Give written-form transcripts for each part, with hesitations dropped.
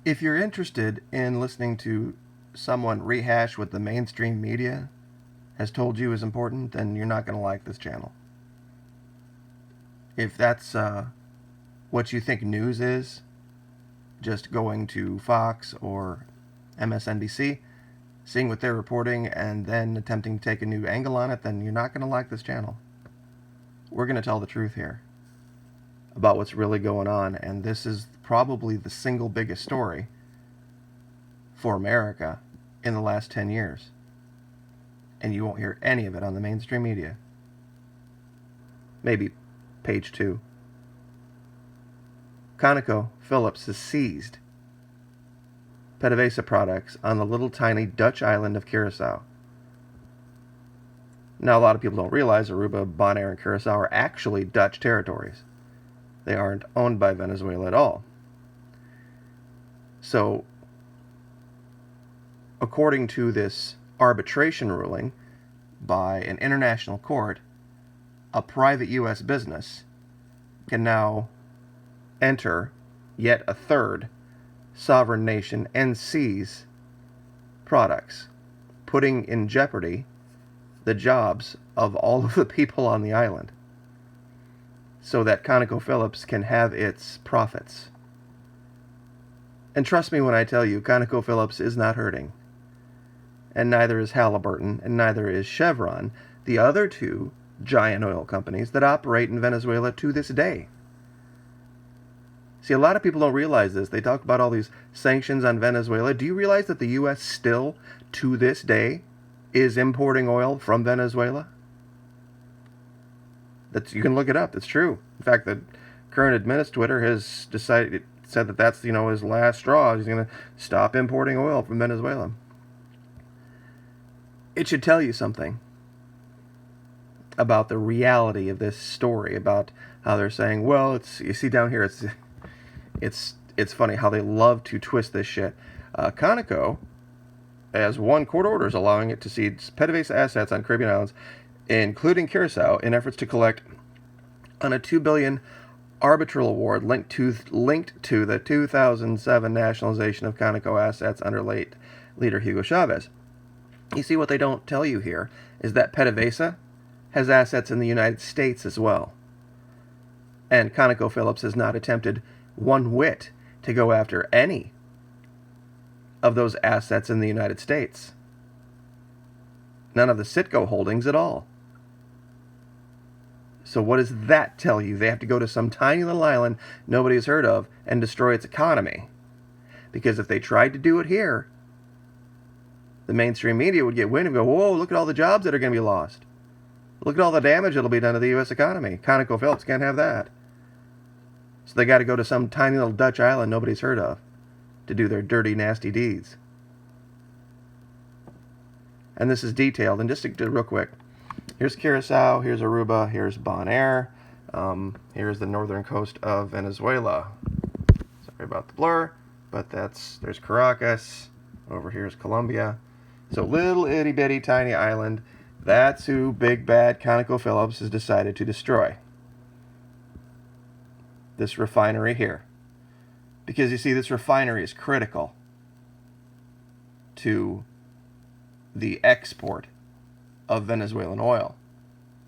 If you're interested in listening to someone rehash what the mainstream media has told you is important, then you're not going to like this channel. If that's what you think news is, just going to Fox or MSNBC, seeing what they're reporting, and then attempting to take a new angle on it, then you're not going to like this channel. We're going to tell the truth here about what's really going on, and this is probably the single biggest story for America in the last 10 years. And you won't hear any of it on the mainstream media. Maybe page 2. ConocoPhillips has seized PDVSA products on the little tiny Dutch island of Curaçao. Now, a lot of people don't realize Aruba, Bonaire, and Curaçao are actually Dutch territories. They aren't owned by Venezuela at all. So, according to this arbitration ruling by an international court, a private U.S. business can now enter yet a third sovereign nation and seize products, putting in jeopardy the jobs of all of the people on the island, so that ConocoPhillips can have its profits. And trust me when I tell you, ConocoPhillips is not hurting. And neither is Halliburton, and neither is Chevron, the other two giant oil companies that operate in Venezuela to this day. See, a lot of people don't realize this. They talk about all these sanctions on Venezuela. Do you realize that the U.S. still, to this day, is importing oil from Venezuela? You can look it up. It's true. In fact, the current administrator has said that that's, his last straw. He's going to stop importing oil from Venezuela. It should tell you something about the reality of this story, about how they're saying, well, you see down here, it's funny how they love to twist this shit. Conoco has won court orders allowing it to seize PDVSA assets on Caribbean islands, including Curaçao, in efforts to collect on a $2 billion arbitral award linked to the 2007 nationalization of Conoco assets under late leader Hugo Chavez. You see, what they don't tell you here is that PDVSA has assets in the United States as well. And ConocoPhillips has not attempted one whit to go after any of those assets in the United States. None of the Citgo holdings at all. So what does that tell you? They have to go to some tiny little island nobody's heard of and destroy its economy. Because if they tried to do it here, the mainstream media would get wind and go, whoa, look at all the jobs that are going to be lost. Look at all the damage that'll be done to the U.S. economy. ConocoPhillips can't have that. So they got to go to some tiny little Dutch island nobody's heard of to do their dirty, nasty deeds. And this is detailed. And just to do real quick, here's Curaçao, here's Aruba, here's Bonaire, here's the northern coast of Venezuela. Sorry about the blur, but there's Caracas, over here's Colombia. So little itty bitty tiny island, that's who big bad ConocoPhillips has decided to destroy. This refinery here. Because you see, this refinery is critical to the export of Venezuelan oil,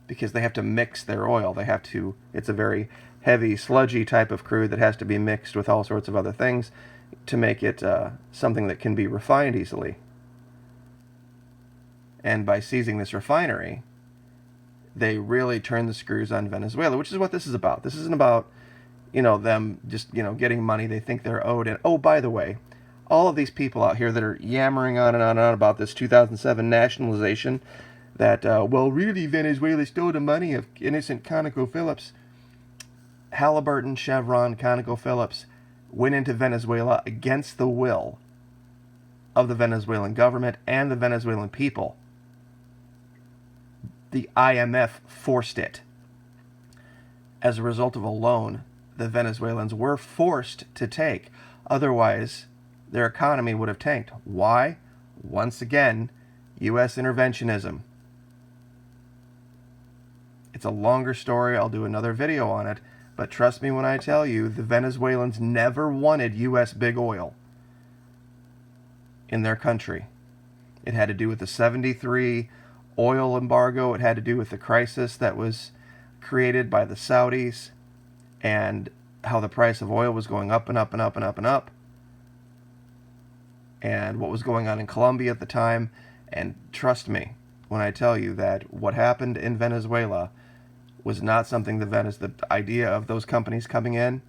because they have to mix their oil. It's a very heavy, sludgy type of crude that has to be mixed with all sorts of other things to make it something that can be refined easily. And by seizing this refinery, they really turn the screws on Venezuela, which is what this is about. This isn't about, them just, getting money they think they're owed. And, oh, by the way, all of these people out here that are yammering on and on and on about this 2007 nationalization, that, really, Venezuela stole the money of innocent ConocoPhillips. Halliburton, Chevron, ConocoPhillips went into Venezuela against the will of the Venezuelan government and the Venezuelan people. The IMF forced it. As a result of a loan the Venezuelans were forced to take. Otherwise, their economy would have tanked. Why? Once again, U.S. interventionism. It's a longer story. I'll do another video on it. But trust me when I tell you, the Venezuelans never wanted U.S. big oil. in their country. It had to do with the 73 oil embargo. It had to do with the crisis that was created by the Saudis and how the price of oil was going up and up and up and up and up, and what was going on in Colombia at the time. And trust me when I tell you that what happened in Venezuela was not something the idea of those companies coming in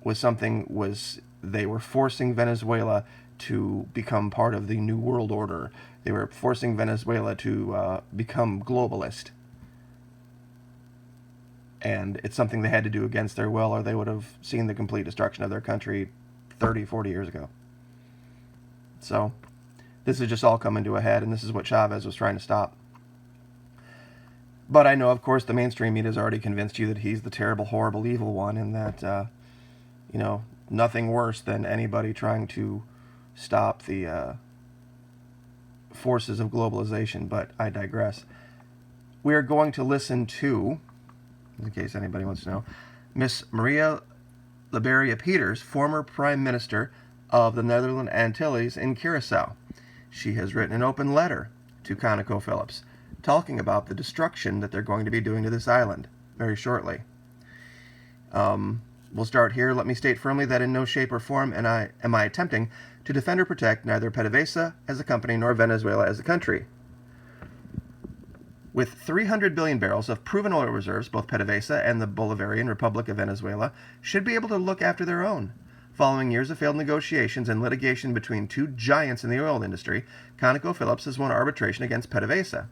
was they were forcing Venezuela to become part of the New World Order. They were forcing Venezuela to become globalist. And it's something they had to do against their will, or they would have seen the complete destruction of their country 30, 40 years ago. So this has just all come into a head, and this is what Chavez was trying to stop. But I know, of course, the mainstream media has already convinced you that he's the terrible, horrible, evil one, and that, nothing worse than anybody trying to stop the forces of globalization. But I digress. We are going to listen to, in case anybody wants to know, Miss Maria Liberia Peters, former Prime Minister of the Netherlands Antilles in Curaçao. She has written an open letter to ConocoPhillips talking about the destruction that they're going to be doing to this island very shortly. We'll start here. Let me state firmly that in no shape or form am I attempting to defend or protect neither PDVSA as a company nor Venezuela as a country. With 300 billion barrels of proven oil reserves, both PDVSA and the Bolivarian Republic of Venezuela should be able to look after their own. Following years of failed negotiations and litigation between two giants in the oil industry, ConocoPhillips has won arbitration against PDVSA.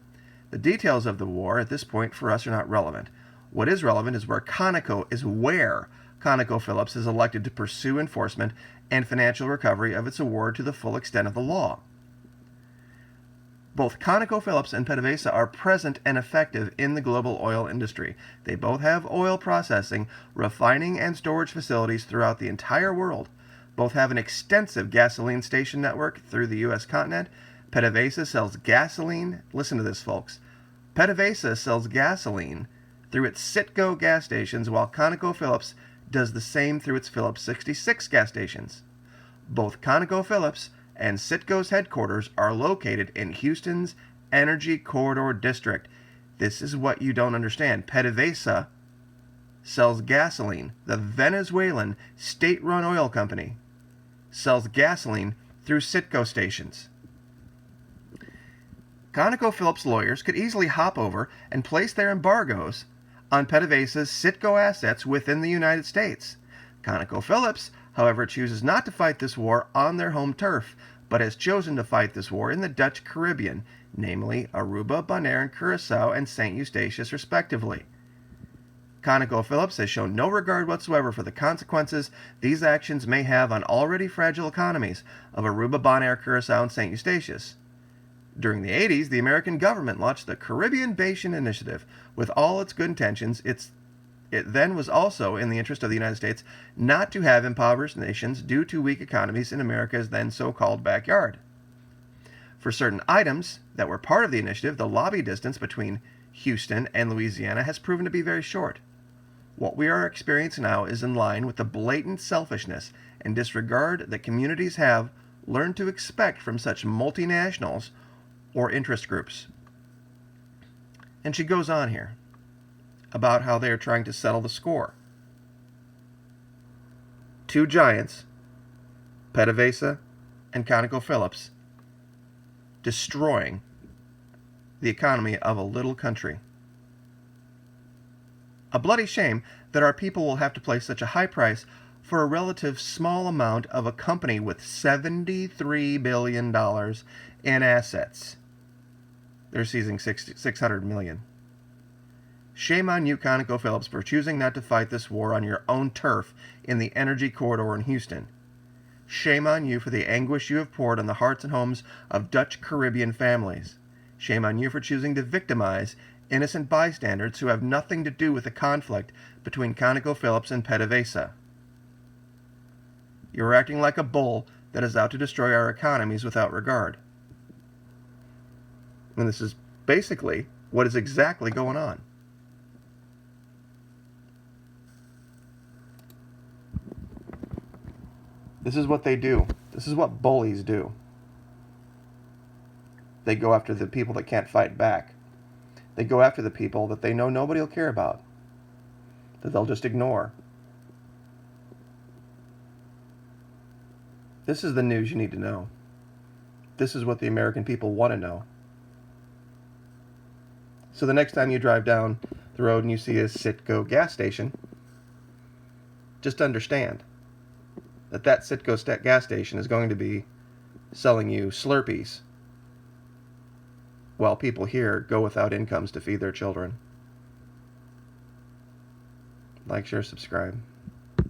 The details of the war at this point for us are not relevant. What is relevant is where ConocoPhillips is elected to pursue enforcement and financial recovery of its award to the full extent of the law. Both ConocoPhillips and PDVSA are present and effective in the global oil industry. They both have oil processing, refining, and storage facilities throughout the entire world. Both have an extensive gasoline station network through the U.S. continent. PDVSA sells gasoline. Listen to this, folks. PDVSA sells gasoline through its Citgo gas stations, while ConocoPhillips does the same through its Phillips 66 gas stations. Both ConocoPhillips and Citgo's headquarters are located in Houston's Energy Corridor District. This is what you don't understand. PDVSA sells gasoline. The Venezuelan state-run oil company sells gasoline through Citgo stations. ConocoPhillips lawyers could easily hop over and place their embargoes on PDVSA's Citgo assets within the United States. ConocoPhillips, however, chooses not to fight this war on their home turf, but has chosen to fight this war in the Dutch Caribbean, namely Aruba, Bonaire, and Curaçao, and St. Eustatius, respectively. ConocoPhillips has shown no regard whatsoever for the consequences these actions may have on already fragile economies of Aruba, Bonaire, Curaçao, and St. Eustatius. During the 80s, the American government launched the Caribbean Basin Initiative. With all its good intentions, it then was also in the interest of the United States not to have impoverished nations due to weak economies in America's then so-called backyard. For certain items that were part of the initiative, the lobby distance between Houston and Louisiana has proven to be very short. What we are experiencing now is in line with the blatant selfishness and disregard that communities have learned to expect from such multinationals or interest groups. And she goes on here about how they are trying to settle the score. Two giants, PDVSA and ConocoPhillips, destroying the economy of a little country. A bloody shame that our people will have to pay such a high price for a relative small amount of a company with $73 billion in assets. They're seizing $600 million. Shame on you, ConocoPhillips, for choosing not to fight this war on your own turf in the Energy Corridor in Houston. Shame on you for the anguish you have poured on the hearts and homes of Dutch Caribbean families. Shame on you for choosing to victimize innocent bystanders who have nothing to do with the conflict between ConocoPhillips and PDVSA. You are acting like a bull that is out to destroy our economies without regard. And this is basically what is exactly going on. This is what they do. This is what bullies do. They go after the people that can't fight back. They go after the people that they know nobody will care about, that they'll just ignore. This is the news you need to know. This is what the American people want to know. So the next time you drive down the road and you see a Citgo gas station, just understand that Citgo gas station is going to be selling you Slurpees while people here go without incomes to feed their children. Like, share, subscribe.